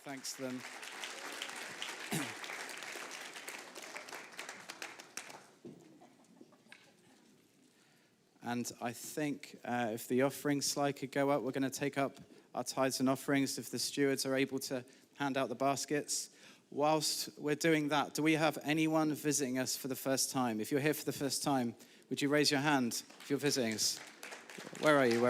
thanks to them. And I think if the offering slide could go up, we're going to take up our tithes and offerings if the stewards are able to hand out the baskets. Whilst we're doing that, do we have anyone visiting us for the first time? If you're here for the first time, would you raise your hand if you're visiting us? Where are you?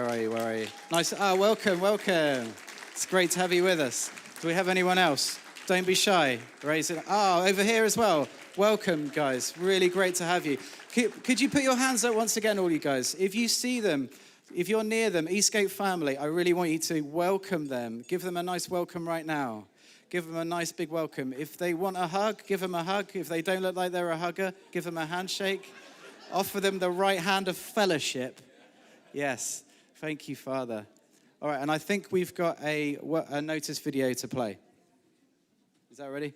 Nice. Welcome. It's great to have you with us. Do we have anyone else? Don't be shy. Raise it. Over here as well. Welcome, guys. Really great to have you. Could you put your hands up once again, all you guys? If you see them, if you're near them, Eastgate family, I really want you to welcome them. Give them a nice welcome right now. Give them a nice big welcome. If they want a hug, give them a hug. If they don't look like they're a hugger, give them a handshake. Offer them the right hand of fellowship. Yes. Thank you, Father. All right, and I think we've got a notice video to play. Is that ready?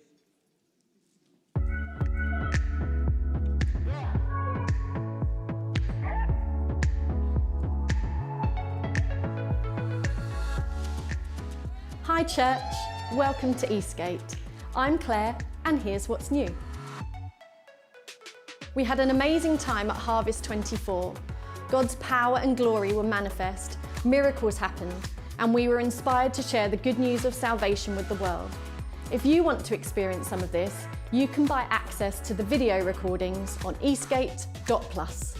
Hi church, welcome to Eastgate. I'm Claire and here's what's new. We had an amazing time at Harvest 24. God's power and glory were manifest, miracles happened, and we were inspired to share the good news of salvation with the world. If you want to experience some of this, you can buy access to the video recordings on eastgate.plus.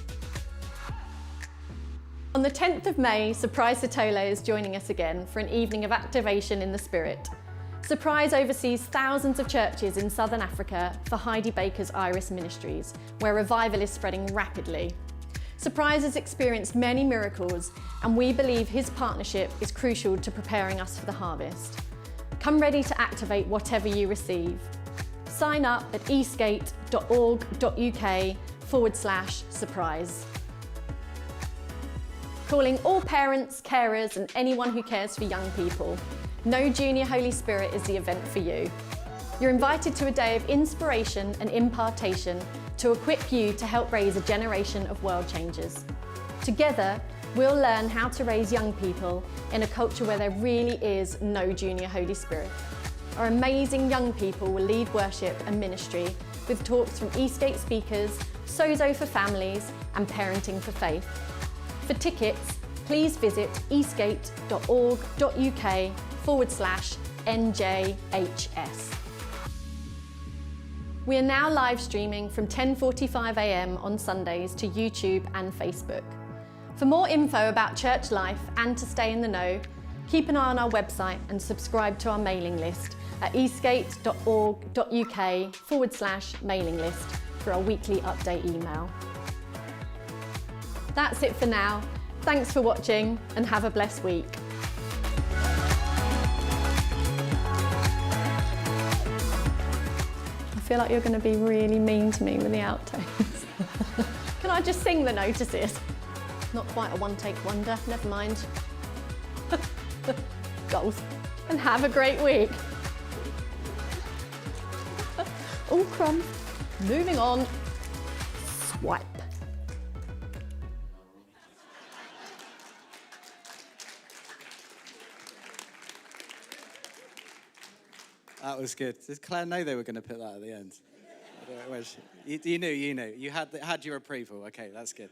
On the 10th of May, Surprise Sotole is joining us again for an evening of activation in the Spirit. Surprise oversees thousands of churches in Southern Africa for Heidi Baker's Iris Ministries, where revival is spreading rapidly. Surprise has experienced many miracles, and we believe his partnership is crucial to preparing us for the harvest. Come ready to activate whatever you receive. Sign up at eastgate.org.uk/surprise. Calling all parents, carers, and anyone who cares for young people. No Junior Holy Spirit is the event for you. You're invited to a day of inspiration and impartation to equip you to help raise a generation of world changers. Together, we'll learn how to raise young people in a culture where there really is no Junior Holy Spirit. Our amazing young people will lead worship and ministry with talks from Eastgate speakers, Sozo for families, and Parenting for Faith. For tickets, please visit eastgate.org.uk/NJHS. We are now live streaming from 10:45 a.m. on Sundays to YouTube and Facebook. For more info about church life and to stay in the know, keep an eye on our website and subscribe to our mailing list at eastgate.org.uk/mailing list for our weekly update email. That's it for now. Thanks for watching and have a blessed week. I feel like you're going to be really mean to me with the outtakes. Can I just sing the notices? Not quite a one-take wonder, never mind. Goals. And have a great week. Oh, crumb. Moving on. Swipe. That was good. Did Claire know they were going to put that at the end? You knew. You had your approval. Okay, that's good.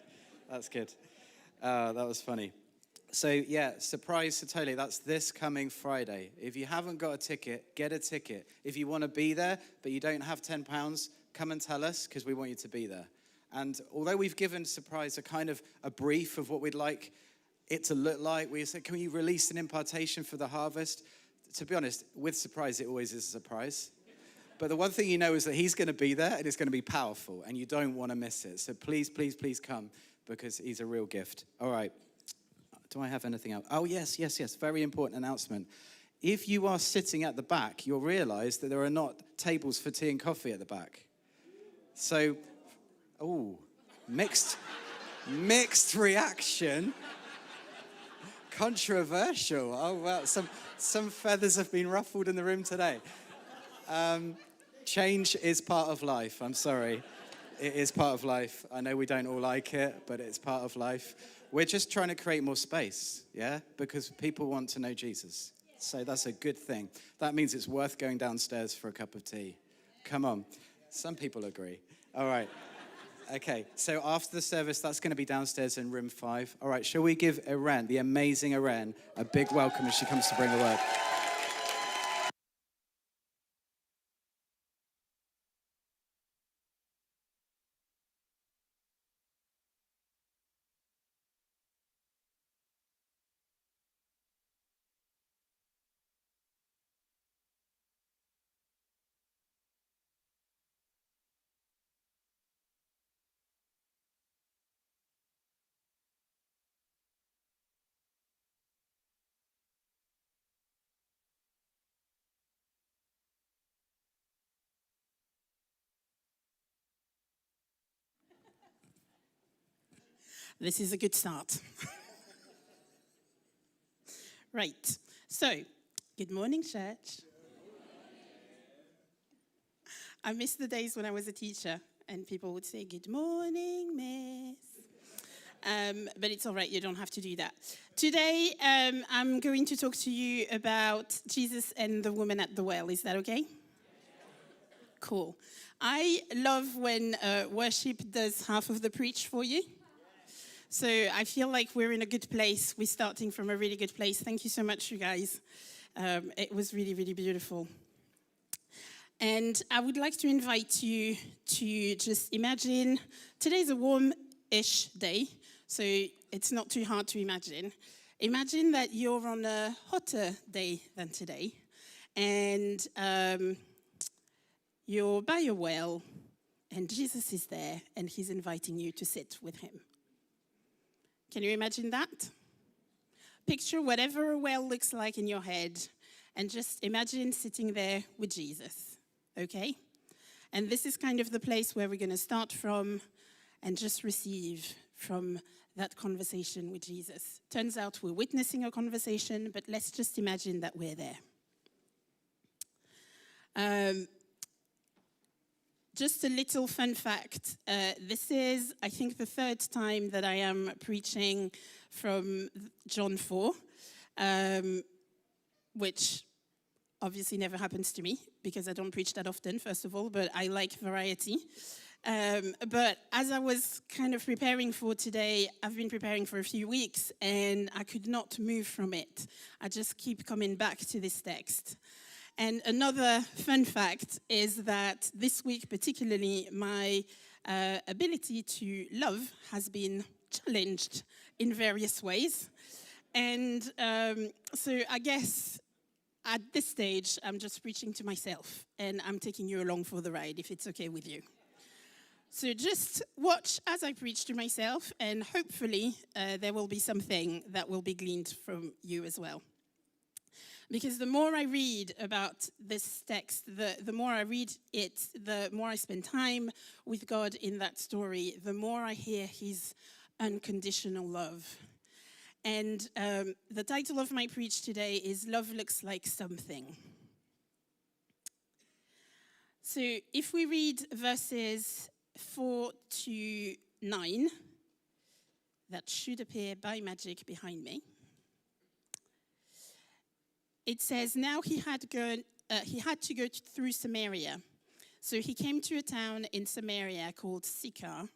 That was funny. So yeah, Surprise Sotole, that's this coming Friday. If you haven't got a ticket, get a ticket. If you want to be there, but you don't have £10, come and tell us, because we want you to be there. And although we've given Surprise a kind of a brief of what we'd like it to look like, we said, can you release an impartation for the harvest? To be honest, with Surprise, it always is a surprise. But the one thing you know is that he's going to be there and it's going to be powerful and you don't want to miss it. So please, please, please come because he's a real gift. All right. Do I have anything else? Oh, yes. Very important announcement. If you are sitting at the back, you'll realize that there are not tables for tea and coffee at the back. So, mixed reaction. Controversial. Oh, well, some feathers have been ruffled in the room today. Change is part of life. I'm sorry. It is part of life. I know we don't all like it, but it's part of life. We're just trying to create more space, yeah? Because people want to know Jesus. So that's a good thing. That means it's worth going downstairs for a cup of tea. Come on. Some people agree. All right. Okay, so after the service, that's going to be downstairs in room 5. All right, shall we give Irene, the amazing Irene, a big welcome as she comes to bring the word? This is a good start. Right. So, good morning, church. I miss the days when I was a teacher and people would say, good morning, miss. But it's all right, you don't have to do that. Today, I'm going to talk to you about Jesus and the woman at the well. Is that okay? Cool. I love when worship does half of the preach for you. So I feel like we're in a good place. We're starting from a really good place. Thank you so much, you guys. It was really, really beautiful. And I would like to invite you to just imagine, today's a warm-ish day, so it's not too hard to imagine. Imagine that you're on a hotter day than today, and you're by a well, and Jesus is there, and he's inviting you to sit with him. Can you imagine that? Picture whatever a well looks like in your head, and just imagine sitting there with Jesus, okay? And this is kind of the place where we're going to start from and just receive from that conversation with Jesus. Turns out we're witnessing a conversation, but let's just imagine that we're there. Just a little fun fact. This is, I think, the third time that I am preaching from John 4, which obviously never happens to me because I don't preach that often, first of all, but I like variety. But as I was kind of preparing for today, I've been preparing for a few weeks, and I could not move from it. I just keep coming back to this text. And another fun fact is that this week, particularly, my ability to love has been challenged in various ways. And so I guess at this stage, I'm just preaching to myself, and I'm taking you along for the ride, if it's okay with you. So just watch as I preach to myself, and hopefully there will be something that will be gleaned from you as well. Because the more I read about this text, the more I read it, the more I spend time with God in that story, the more I hear his unconditional love. And the title of my preach today is Love Looks Like Something. So if we read verses 4 to 9, that should appear by magic behind me. It says, now he had to go through Samaria. So he came to a town in Samaria called Sychar.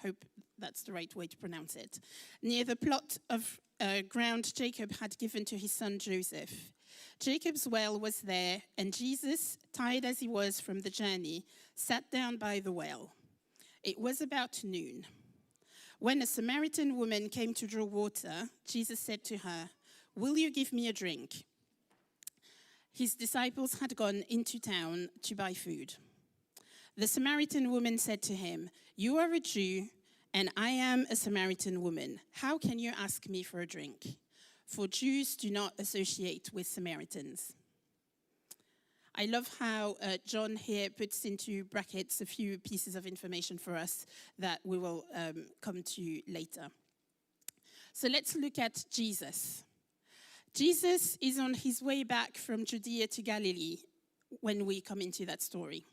Hope that's the right way to pronounce it. Near the plot of ground Jacob had given to his son Joseph. Jacob's well was there, and Jesus, tired as he was from the journey, sat down by the well. It was about noon. When a Samaritan woman came to draw water, Jesus said to her, "Will you give me a drink?" His disciples had gone into town to buy food. The Samaritan woman said to him, "You are a Jew, and I am a Samaritan woman. How can you ask me for a drink?" For Jews do not associate with Samaritans. I love how John here puts into brackets a few pieces of information for us that we will come to later. So let's look at Jesus. Jesus is on his way back from Judea to Galilee when we come into that story.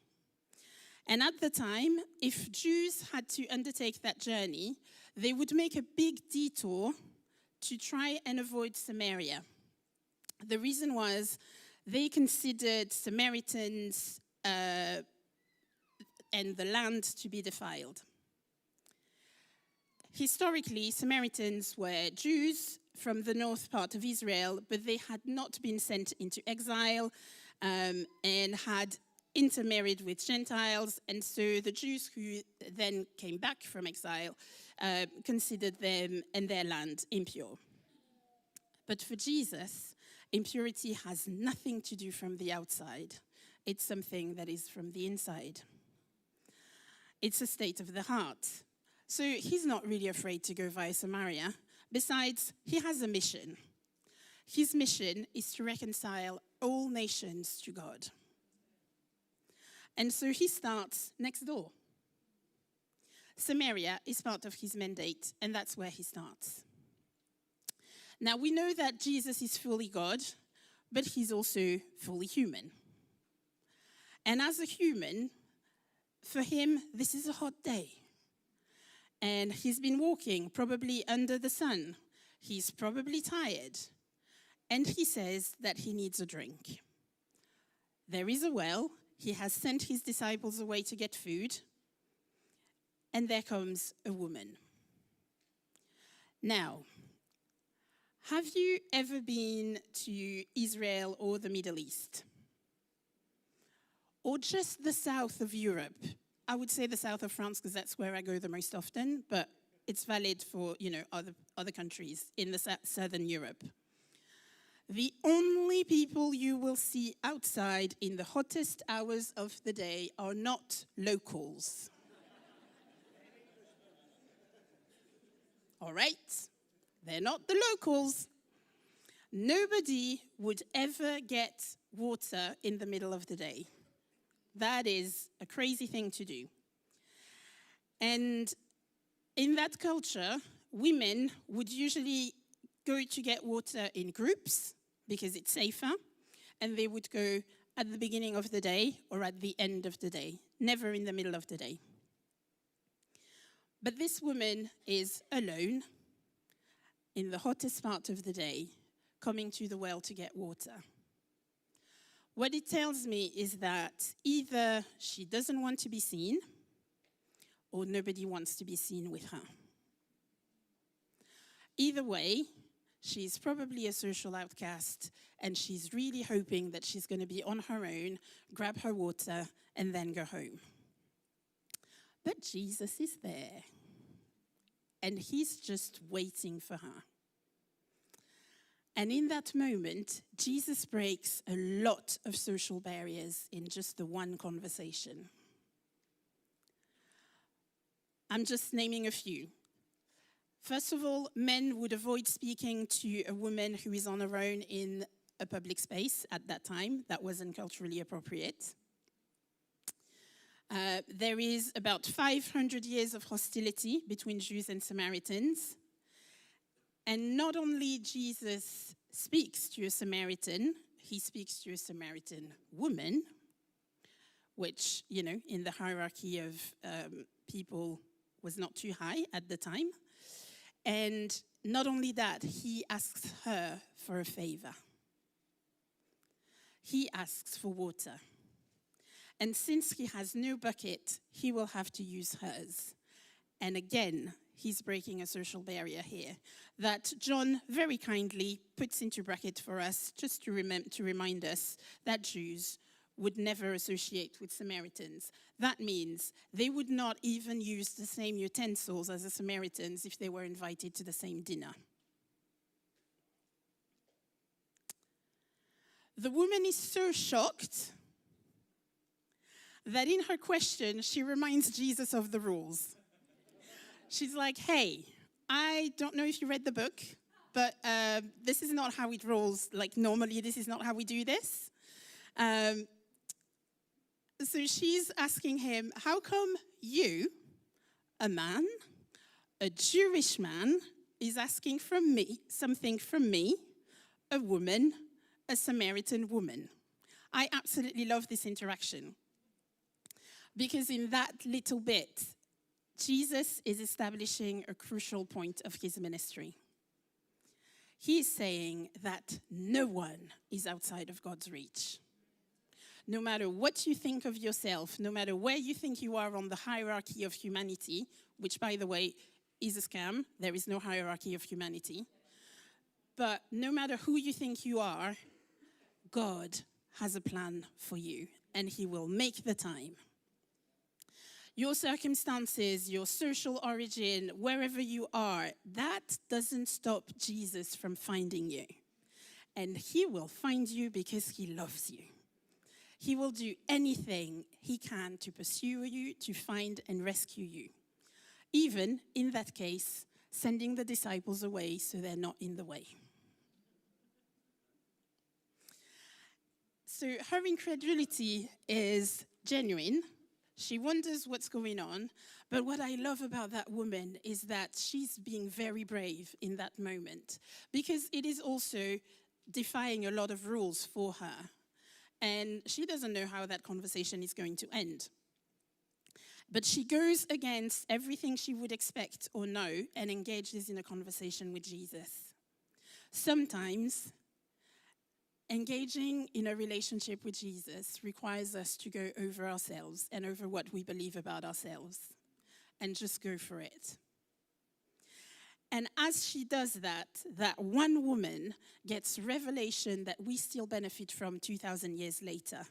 And at the time, if Jews had to undertake that journey, they would make a big detour to try and avoid Samaria. The reason was they considered Samaritans and the land to be defiled. Historically, Samaritans were Jews from the north part of Israel, but they had not been sent into exile and had intermarried with Gentiles, and so the Jews who then came back from exile considered them and their land impure. But for Jesus, impurity has nothing to do from the outside. It's something that is from the inside. It's a state of the heart. So he's not really afraid to go via Samaria. Besides, he has a mission. His mission is to reconcile all nations to God. And so he starts next door. Samaria is part of his mandate, and that's where he starts. Now, we know that Jesus is fully God, but he's also fully human. And as a human, for him, this is a hot day. And he's been walking, probably under the sun. He's probably tired. And he says that he needs a drink. There is a well. He has sent his disciples away to get food. And there comes a woman. Now, have you ever been to Israel or the Middle East? Or just the south of Europe? I would say the south of France because that's where I go the most often, but it's valid for, other countries in the southern Europe. The only people you will see outside in the hottest hours of the day are not locals. All right? They're not the locals. Nobody would ever get water in the middle of the day. That is a crazy thing to do. And in that culture, women would usually go to get water in groups because it's safer, and they would go at the beginning of the day or at the end of the day, never in the middle of the day. But this woman is alone in the hottest part of the day, coming to the well to get water. What it tells me is that either she doesn't want to be seen or nobody wants to be seen with her. Either way, she's probably a social outcast and she's really hoping that she's going to be on her own, grab her water, and then go home. But Jesus is there and he's just waiting for her. And in that moment, Jesus breaks a lot of social barriers in just the one conversation. I'm just naming a few. First of all, men would avoid speaking to a woman who is on her own in a public space at that time. That wasn't culturally appropriate. There is about 500 years of hostility between Jews and Samaritans. And not only Jesus speaks to a Samaritan, he speaks to a Samaritan woman, which, in the hierarchy of people was not too high at the time. And not only that, he asks her for a favor. He asks for water. And since he has no bucket, he will have to use hers. And again, he's breaking a social barrier here that John very kindly puts into bracket for us just to remind us that Jews would never associate with Samaritans. That means they would not even use the same utensils as the Samaritans if they were invited to the same dinner. The woman is so shocked that in her question, she reminds Jesus of the rules. She's like, hey, I don't know if you read the book, but this is not how it rolls. Like, normally, this is not how we do this. So she's asking him, how come you, a man, a Jewish man, is asking from me, something from me, a woman, a Samaritan woman? I absolutely love this interaction. Because in that little bit, Jesus is establishing a crucial point of his ministry. He's saying that no one is outside of God's reach. No matter what you think of yourself, no matter where you think you are on the hierarchy of humanity, which, by the way, is a scam. There is no hierarchy of humanity. But no matter who you think you are, God has a plan for you, and he will make the time. Your circumstances, your social origin, wherever you are, that doesn't stop Jesus from finding you. And he will find you because he loves you. He will do anything he can to pursue you, to find and rescue you. Even, in that case, sending the disciples away so they're not in the way. So her incredulity is genuine. She wonders what's going on. But what I love about that woman is that she's being very brave in that moment, because it is also defying a lot of rules for her. And she doesn't know how that conversation is going to end. But she goes against everything she would expect or know and engages in a conversation with Jesus. Sometimes engaging in a relationship with Jesus requires us to go over ourselves and over what we believe about ourselves and just go for it. And as she does that, that one woman gets revelation that we still benefit from 2,000 years later.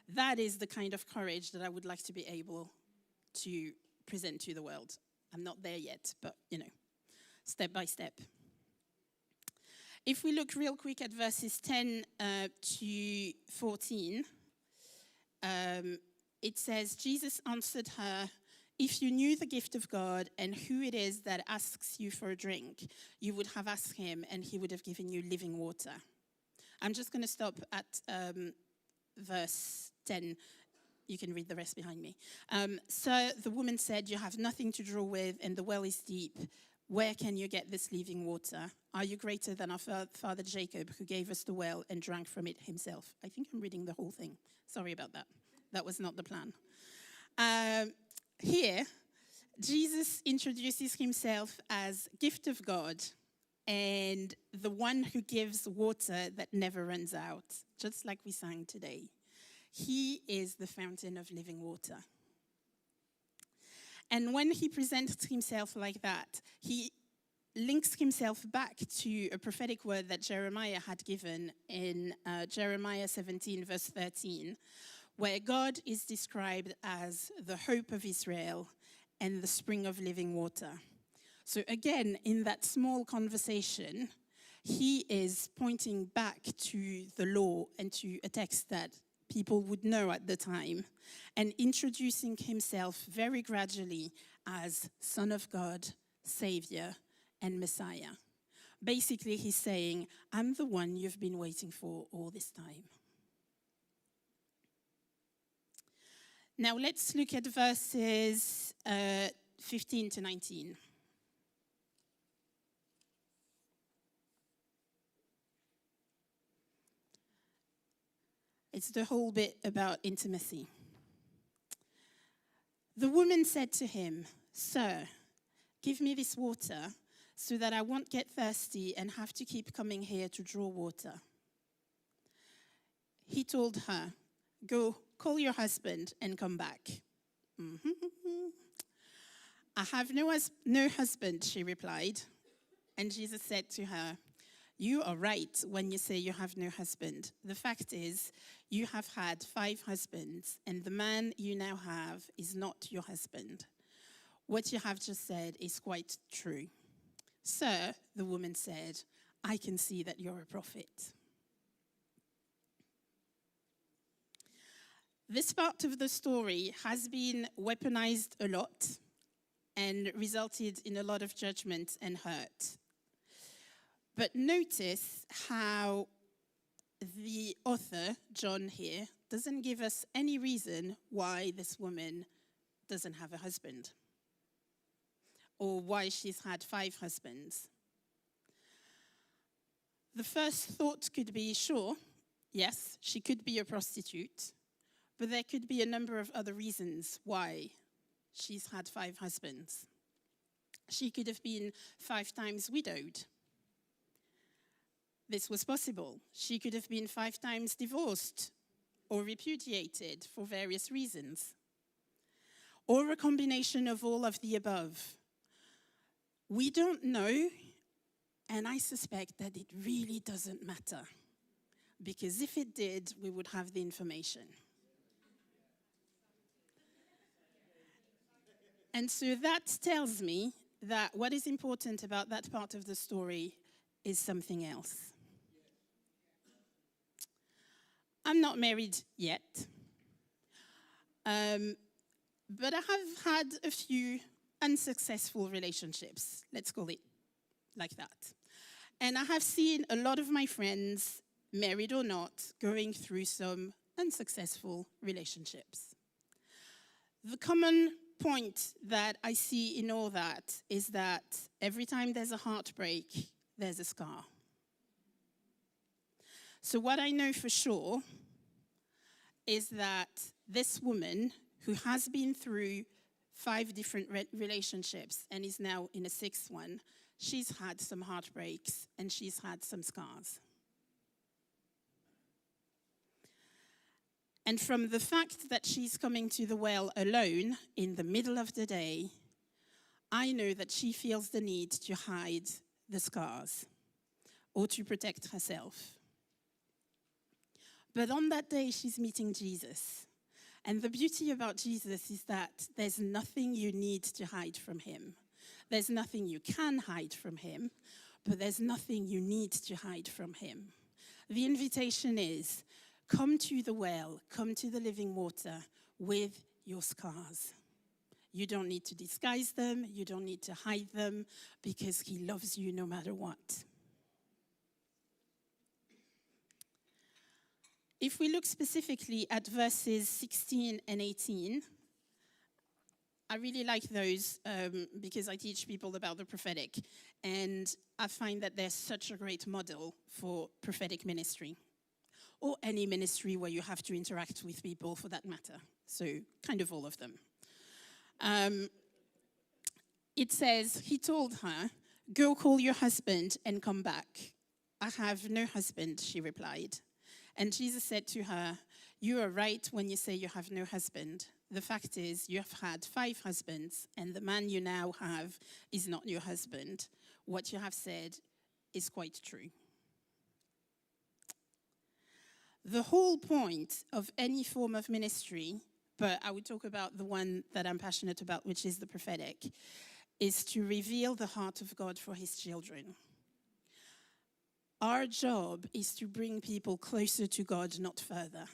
That is the kind of courage that I would like to be able to present to the world. I'm not there yet, but, step by step. If we look real quick at verses 10 to 14, it says, Jesus answered her, "If you knew the gift of God and who it is that asks you for a drink, you would have asked him and he would have given you living water." I'm just going to stop at verse 10. You can read the rest behind me. "Sir, the woman said, 'You have nothing to draw with and the well is deep. Where can you get this living water? Are you greater than our father Jacob, who gave us the well and drank from it himself?'" I think I'm reading the whole thing. Sorry about that. That was not the plan. Here, Jesus introduces himself as gift of God and the one who gives water that never runs out, just like we sang today. He is the fountain of living water. And when he presents himself like that, he links himself back to a prophetic word that Jeremiah had given in Jeremiah 17, verse 13, where God is described as the hope of Israel and the spring of living water. So again, in that small conversation, he is pointing back to the law and to a text that people would know at the time, and introducing himself very gradually as Son of God, Savior, and Messiah. Basically, he's saying, I'm the one you've been waiting for all this time. Now let's look at verses 15 to 19. It's the whole bit about intimacy. "The woman said to him, 'Sir, give me this water so that I won't get thirsty and have to keep coming here to draw water.' He told her, 'Go, call your husband and come back.' 'I have no husband,' she replied. And Jesus said to her, 'You are right when you say you have no husband. The fact is, you have had 5 husbands, and the man you now have is not your husband. What you have just said is quite true.' 'Sir,' the woman said, 'I can see that you're a prophet.'" This part of the story has been weaponized a lot and resulted in a lot of judgment and hurt. But notice how the author, John here, doesn't give us any reason why this woman doesn't have a husband or why she's had 5 husbands. The first thought could be, sure, yes, she could be a prostitute, but there could be a number of other reasons why she's had 5 husbands. She could have been 5 times widowed. this was possible. She could have been 5 times divorced or repudiated for various reasons, or a combination of all of the above. We don't know, and I suspect that it really doesn't matter, because if it did, we would have the information. And so that tells me that what is important about that part of the story is something else. I'm not married yet, but I have had a few unsuccessful relationships, let's call it like that. And I have seen a lot of my friends, married or not, going through some unsuccessful relationships. The common point that I see in all that is that every time there's a heartbreak, there's a scar. So what I know for sure is that this woman, who has been through 5 different relationships and is now in a 6th one, she's had some heartbreaks and she's had some scars. And from the fact that she's coming to the well alone in the middle of the day, I know that she feels the need to hide the scars or to protect herself. But on that day, she's meeting Jesus. And the beauty about Jesus is that there's nothing you need to hide from him. There's nothing you can hide from him, but there's nothing you need to hide from him. The invitation is, come to the well, come to the living water with your scars. You don't need to disguise them, you don't need to hide them, because he loves you no matter what. If we look specifically at verses 16 and 18, I really like those because I teach people about the prophetic, and I find that they're such a great model for prophetic ministry, or any ministry where you have to interact with people for that matter. So kind of all of them. It says, he told her, "Go call your husband and come back." "I have no husband," she replied. And Jesus said to her, "You are right when you say you have no husband. The fact is, you have had 5 husbands, and the man you now have is not your husband. What you have said is quite true." The whole point of any form of ministry, but I would talk about the one that I'm passionate about, which is the prophetic, is to reveal the heart of God for his children. Our job is to bring people closer to God, not further.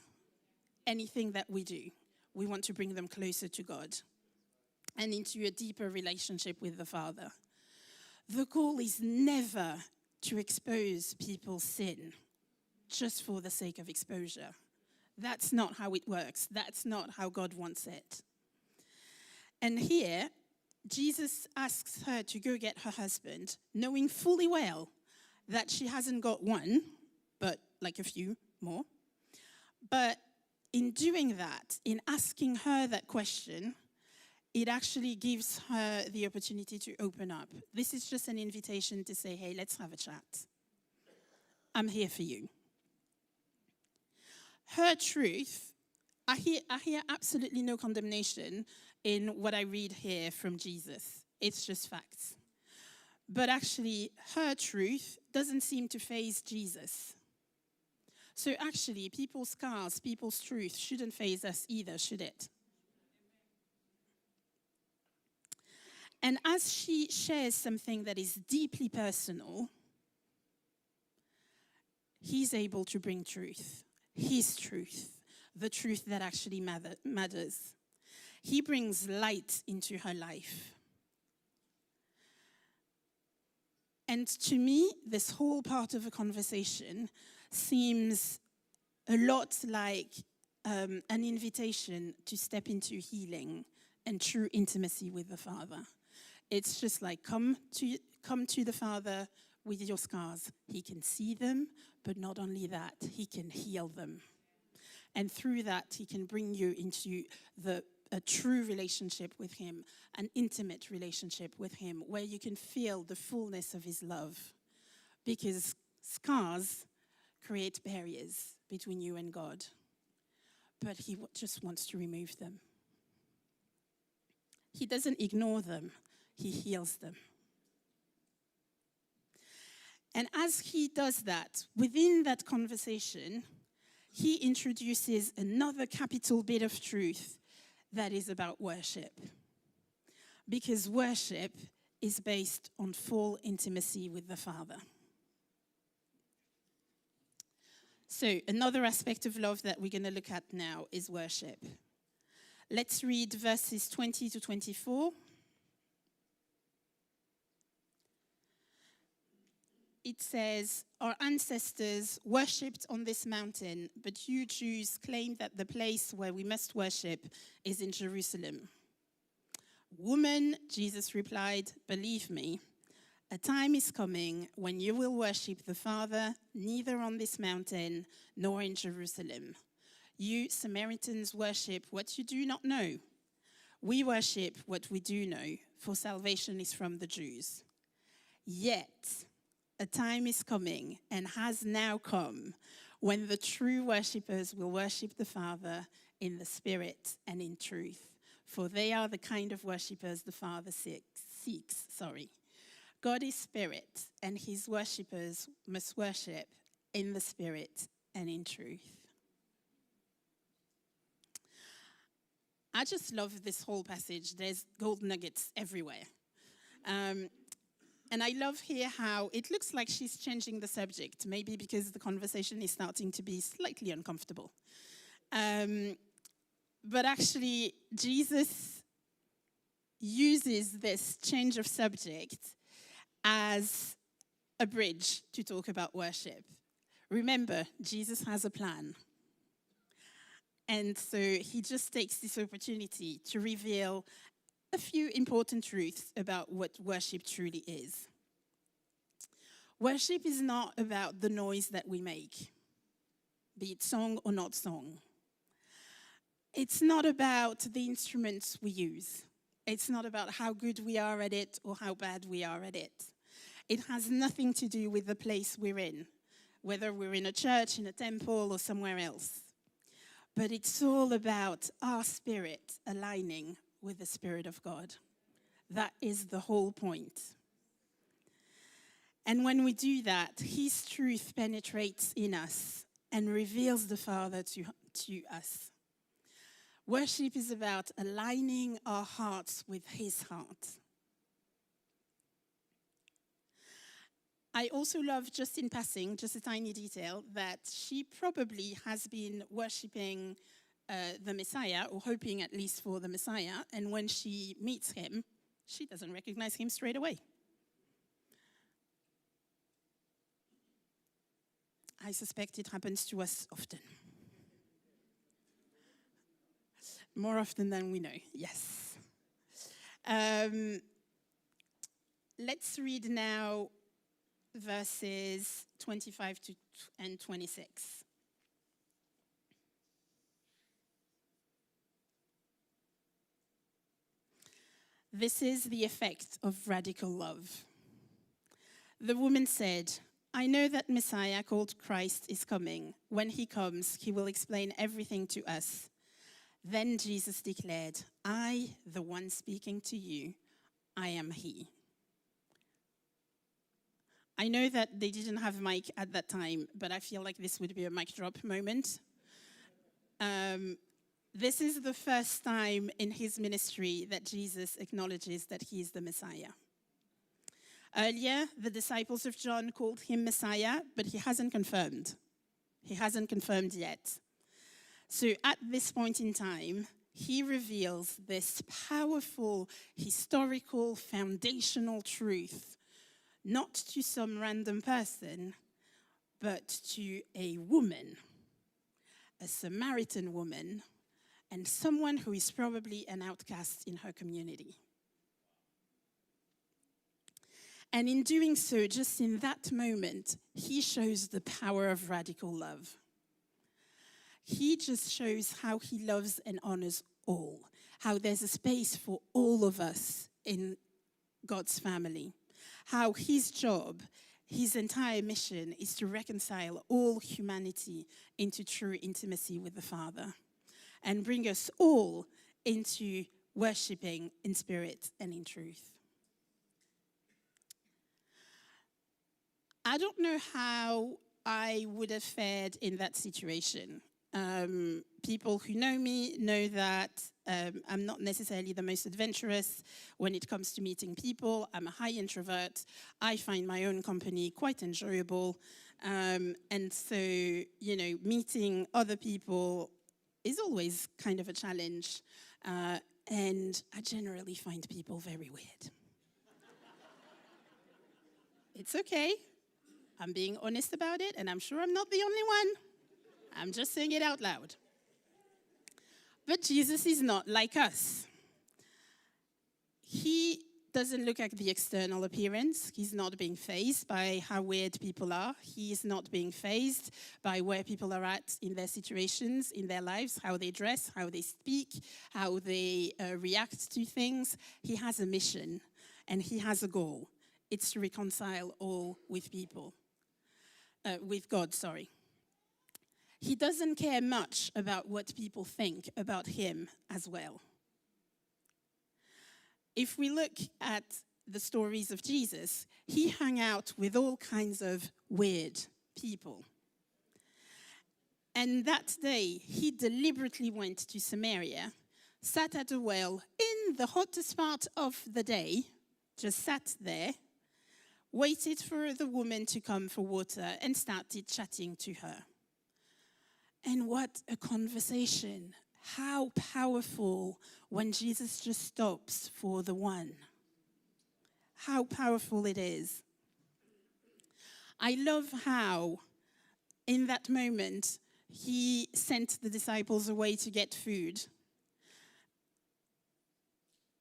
Anything that we do, we want to bring them closer to God and into a deeper relationship with the Father. The goal is never to expose people's sin just for the sake of exposure. That's not how it works. That's not how God wants it. And here, Jesus asks her to go get her husband, knowing fully well that she hasn't got one, but like a few more. But in doing that, in asking her that question, it actually gives her the opportunity to open up. This is just an invitation to say, hey, let's have a chat. I'm here for you. Her truth, I hear absolutely no condemnation in what I read here from Jesus. It's just facts. But actually, her truth doesn't seem to faze Jesus. So actually, people's scars, people's truth shouldn't faze us either, should it? And as she shares something that is deeply personal, he's able to bring truth, his truth, the truth that actually matters. He brings light into her life. And to me, this whole part of a conversation seems a lot like an invitation to step into healing and true intimacy with the Father. It's just like, come to the Father with your scars. He can see them, but not only that, he can heal them. And through that, he can bring you into a true relationship with him, an intimate relationship with him, where you can feel the fullness of his love. Because Scars create barriers between you and God, but he just wants to remove them. He doesn't ignore them, he heals them. And as he does that, within that conversation, he introduces another capital bit of truth that is about worship. Because worship is based on full intimacy with the Father. So, another aspect of love that we're going to look at now is worship. Let's read verses 20 to 24. It says, "Our ancestors worshipped on this mountain, but you Jews claim that the place where we must worship is in Jerusalem." "Woman," Jesus replied, "believe me, a time is coming when you will worship the Father neither on this mountain nor in Jerusalem. You Samaritans worship what you do not know. We worship what we do know, for salvation is from the Jews. Yet a time is coming and has now come when the true worshippers will worship the Father in the Spirit and in truth, for they are the kind of worshippers the Father seeks. God is Spirit, and his worshippers must worship in the Spirit and in truth." I just love this whole passage. There's gold nuggets everywhere. And I love here how it looks like she's changing the subject, maybe because the conversation is starting to be slightly uncomfortable. But actually, Jesus uses this change of subject as a bridge to talk about worship. Remember, Jesus has a plan. And so he just takes this opportunity to reveal a few important truths about what worship truly is. Worship is not about the noise that we make, be it song or not song. It's not about the instruments we use. It's not about how good we are at it or how bad we are at it. It has nothing to do with the place we're in, whether we're in a church, in a temple, or somewhere else. But it's all about our spirit aligning with the Spirit of God. That is the whole point. And when we do that, his truth penetrates in us and reveals the Father to us. Worship is about aligning our hearts with his heart. I also love, just in passing, just a tiny detail, that she probably has been worshipping the Messiah, or hoping at least for the Messiah, and when she meets him, she doesn't recognize him straight away. I suspect it happens to us often. More often than we know, yes. Let's read now verses 25 and 26. This is the effect of radical love. The woman said, "I know that Messiah called Christ is coming. When he comes, he will explain everything to us." Then Jesus declared, "I, the one speaking to you, I am he." I know that they didn't have a mic at that time, but I feel like this would be a mic drop moment. This is the first time in his ministry that Jesus acknowledges that he is the Messiah. Earlier, the disciples of John called him Messiah, but he hasn't confirmed. He hasn't confirmed yet. So at this point in time, he reveals this powerful, historical, foundational truth, not to some random person, but to a woman, a Samaritan woman, and someone who is probably an outcast in her community. And in doing so, just in that moment, he shows the power of radical love. He just shows how he loves and honors all, how there's a space for all of us in God's family, how his job, his entire mission is to reconcile all humanity into true intimacy with the Father and bring us all into worshipping in spirit and in truth. I don't know how I would have fared in that situation. People who know me know that I'm not necessarily the most adventurous when it comes to meeting people. I'm a high introvert. I find my own company quite enjoyable. And so, meeting other people is always kind of a challenge. And I generally find people very weird. It's okay. I'm being honest about it, and I'm sure I'm not the only one. I'm just saying it out loud. But Jesus is not like us. He doesn't look at the external appearance. He's not being fazed by how weird people are. He is not being fazed by where people are at in their situations, in their lives, how they dress, how they speak, how they react to things. He has a mission, and he has a goal. It's to reconcile all with people. With God, sorry. He doesn't care much about what people think about him as well. If we look at the stories of Jesus, he hung out with all kinds of weird people. And that day, he deliberately went to Samaria, sat at a well in the hottest part of the day, just sat there, waited for the woman to come for water and started chatting to her. And what a conversation. How powerful when Jesus just stops for the one. How powerful it is. I love how, in that moment, he sent the disciples away to get food.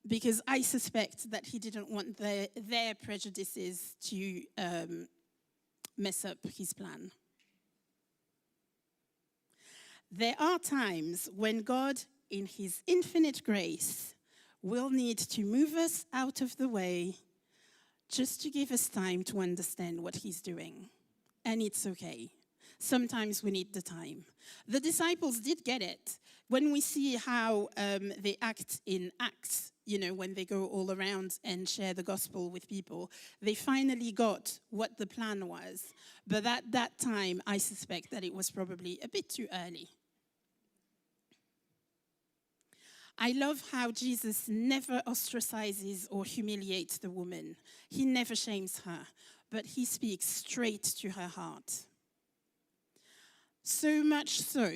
Because I suspect that he didn't want their prejudices to mess up his plan. There are times when God, in his infinite grace, will need to move us out of the way just to give us time to understand what he's doing. And it's okay. Sometimes we need the time. The disciples did get it. When we see how they act in Acts, when they go all around and share the gospel with people, they finally got what the plan was. But at that time, I suspect that it was probably a bit too early. I love how Jesus never ostracizes or humiliates the woman. He never shames her, but he speaks straight to her heart. So much so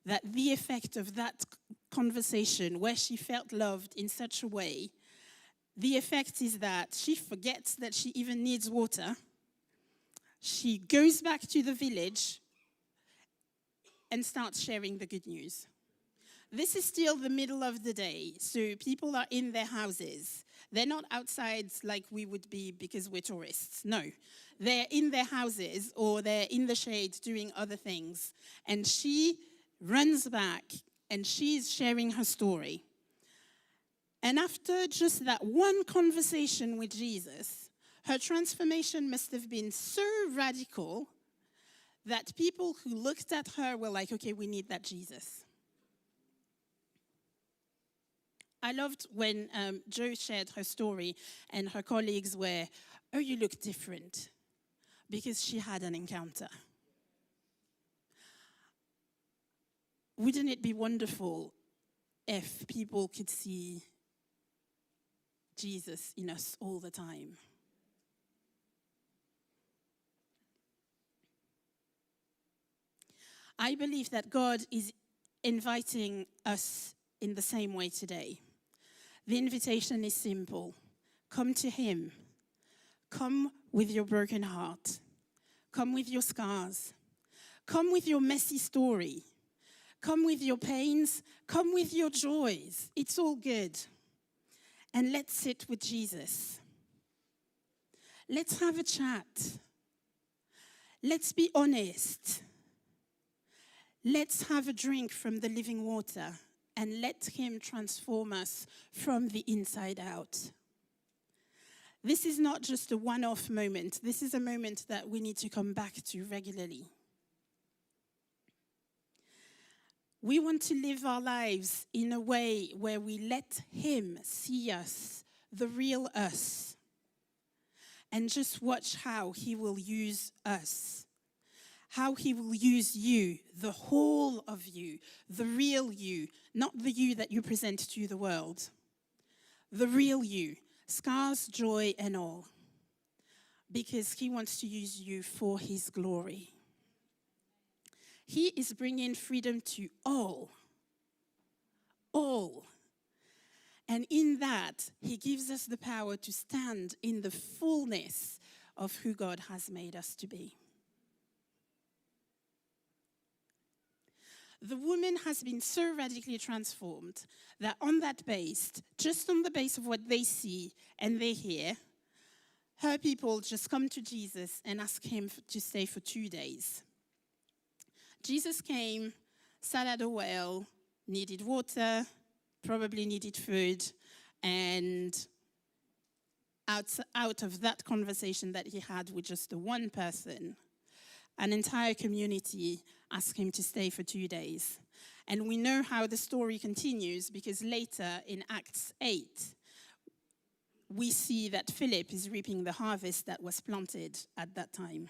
that the effect of that conversation, where she felt loved in such a way, the effect is that she forgets that she even needs water. She goes back to the village and starts sharing the good news. This is still the middle of the day, so people are in their houses. They're not outside like we would be because we're tourists. No, they're in their houses or they're in the shade doing other things. And she runs back and she's sharing her story. And after just that one conversation with Jesus, her transformation must have been so radical that people who looked at her were like, okay, we need that Jesus. I loved when Jo shared her story and her colleagues were, oh, you look different, because she had an encounter. Wouldn't it be wonderful if people could see Jesus in us all the time? I believe that God is inviting us in the same way today. The invitation is simple. Come to him. Come with your broken heart. Come with your scars. Come with your messy story. Come with your pains. Come with your joys. It's all good. And let's sit with Jesus. Let's have a chat. Let's be honest. Let's have a drink from the living water. And let him transform us from the inside out. This is not just a one-off moment. This is a moment that we need to come back to regularly. We want to live our lives in a way where we let him see us, the real us, and just watch how he will use us, how he will use you, the whole of you, the real you, not the you that you present to the world, the real you, scars, joy, and all, because he wants to use you for his glory. He is bringing freedom to all. All. And in that, he gives us the power to stand in the fullness of who God has made us to be. The woman has been so radically transformed that on that base, just on the base of what they see and they hear, her people just come to Jesus and ask him to stay for 2 days. Jesus came, sat at a well, needed water, probably needed food, and out of that conversation that he had with just the one person, an entire community asked him to stay for 2 days. And we know how the story continues because later in Acts 8, we see that Philip is reaping the harvest that was planted at that time.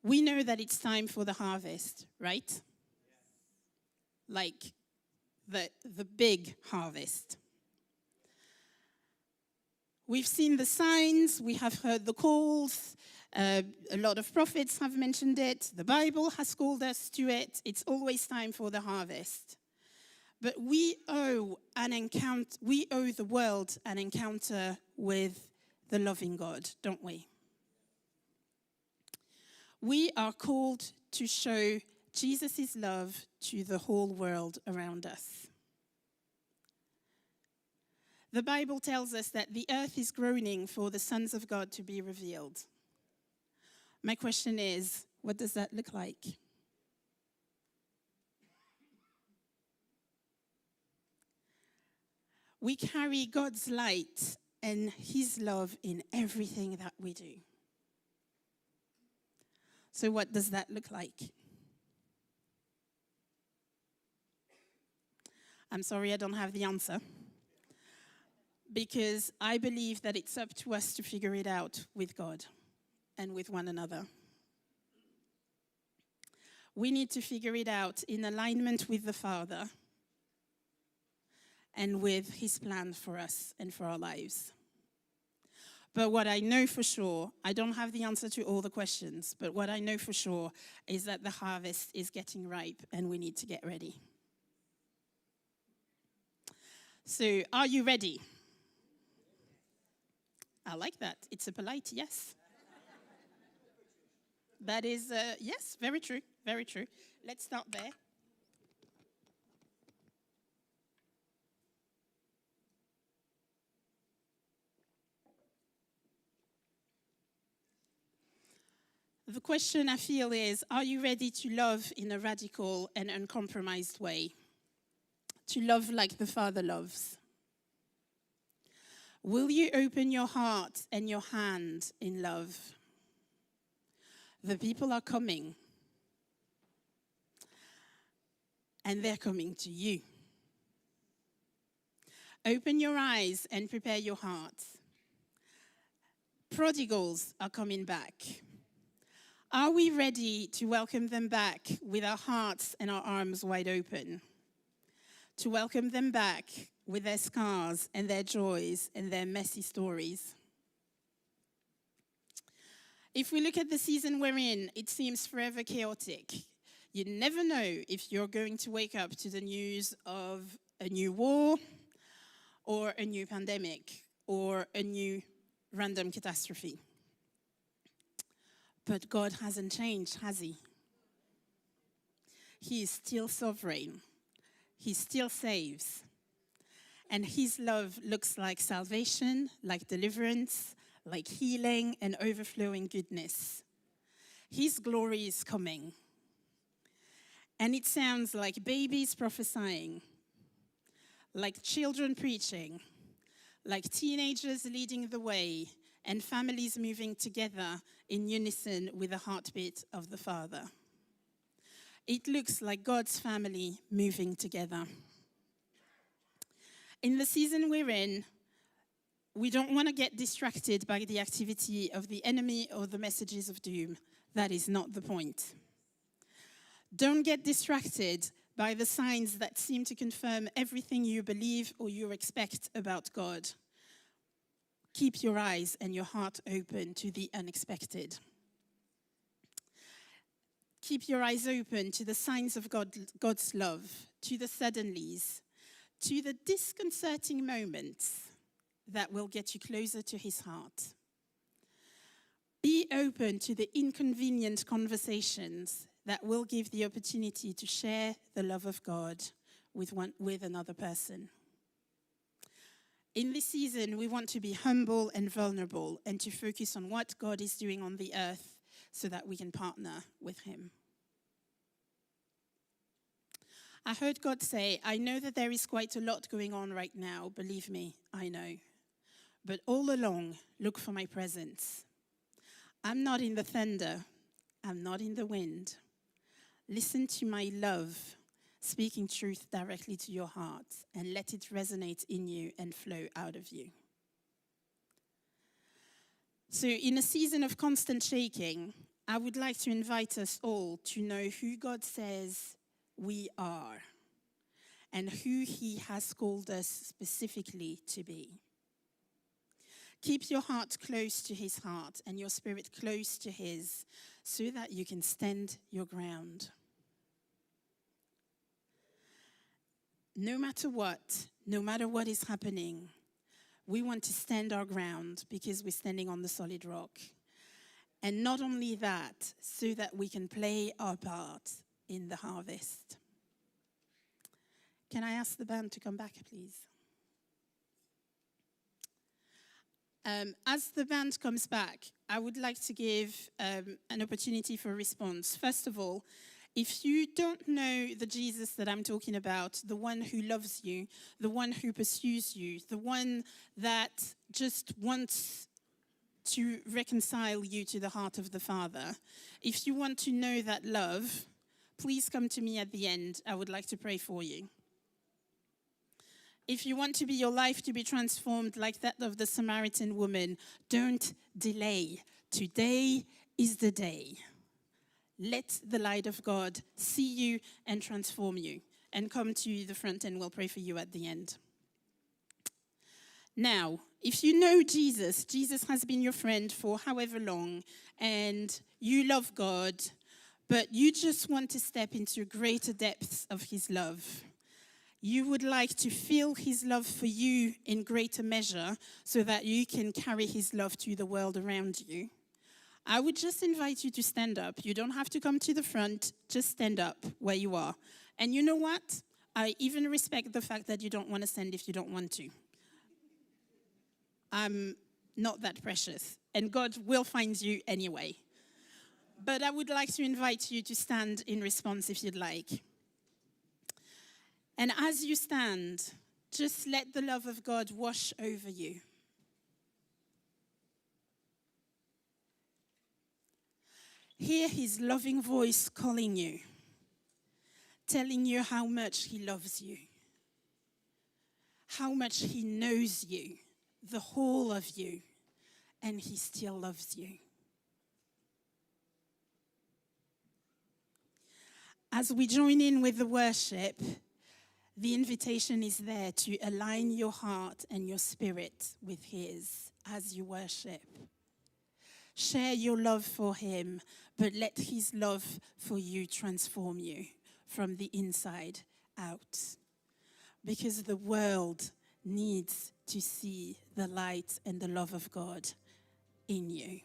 We know that it's time for the harvest, right? Yes. Like the big harvest. We've seen the signs, we have heard the calls, a lot of prophets have mentioned it, the Bible has called us to it, it's always time for the harvest. But we owe the world an encounter with the loving God, don't we? We are called to show Jesus' love to the whole world around us. The Bible tells us that the earth is groaning for the sons of God to be revealed. My question is, what does that look like? We carry God's light and his love in everything that we do. So what does that look like? I'm sorry I don't have the answer, because I believe that it's up to us to figure it out with God and with one another. We need to figure it out in alignment with the Father and with his plan for us and for our lives. But what I know for sure, I don't have the answer to all the questions, but what I know for sure is that the harvest is getting ripe and we need to get ready. So, are you ready? I like that. It's a polite yes. That is, yes, very true, very true. Let's start there. The question I feel is, are you ready to love in a radical and uncompromised way? To love like the Father loves? Will you open your heart and your hand in love? The people are coming. And they're coming to you. Open your eyes and prepare your heart. Prodigals are coming back. Are we ready to welcome them back with our hearts and our arms wide open? To welcome them back with their scars and their joys and their messy stories? If we look at the season we're in, it seems forever chaotic. You never know if you're going to wake up to the news of a new war or a new pandemic or a new random catastrophe. But God hasn't changed, has he? He is still sovereign. He still saves. And his love looks like salvation, like deliverance, like healing and overflowing goodness. His glory is coming. And it sounds like babies prophesying, like children preaching, like teenagers leading the way, and families moving together in unison with the heartbeat of the Father. It looks like God's family moving together. In the season we're in, we don't want to get distracted by the activity of the enemy or the messages of doom. That is not the point. Don't get distracted by the signs that seem to confirm everything you believe or you expect about God. Keep your eyes and your heart open to the unexpected. Keep your eyes open to the signs of God's love, to the suddenlies, to the disconcerting moments that will get you closer to his heart. Be open to the inconvenient conversations that will give the opportunity to share the love of God with another person. In this season, we want to be humble and vulnerable and to focus on what God is doing on the earth so that we can partner with him. I heard God say, I know that there is quite a lot going on right now. Believe me, I know. But all along, look for my presence. I'm not in the thunder. I'm not in the wind. Listen to my love, speaking truth directly to your heart, and let it resonate in you and flow out of you. So in a season of constant shaking, I would like to invite us all to know who God says we are and who he has called us specifically to be. Keep your heart close to his heart and your spirit close to his so that you can stand your ground. No matter what is happening, we want to stand our ground because we're standing on the solid rock. And not only that, so that we can play our part in the harvest. Can I ask the band to come back, please? As the band comes back, I would like to give an opportunity for a response. First of all, if you don't know the Jesus that I'm talking about, the one who loves you, the one who pursues you, the one that just wants to reconcile you to the heart of the Father, if you want to know that love, please come to me at the end. I would like to pray for you. If you want your life to be transformed like that of the Samaritan woman, don't delay. Today is the day. Let the light of God see you and transform you. And come to the front and we'll pray for you at the end. Now, if you know Jesus, Jesus has been your friend for however long, and you love God, but you just want to step into greater depths of his love. You would like to feel his love for you in greater measure so that you can carry his love to the world around you. I would just invite you to stand up. You don't have to come to the front. Just stand up where you are. And you know what? I even respect the fact that you don't want to stand if you don't want to. I'm not that precious. And God will find you anyway. But I would like to invite you to stand in response if you'd like. And as you stand, just let the love of God wash over you. Hear his loving voice calling you, telling you how much he loves you, how much he knows you, the whole of you, and he still loves you. As we join in with the worship, the invitation is there to align your heart and your spirit with his as you worship. Share your love for him, but let his love for you transform you from the inside out. Because the world needs to see the light and the love of God in you.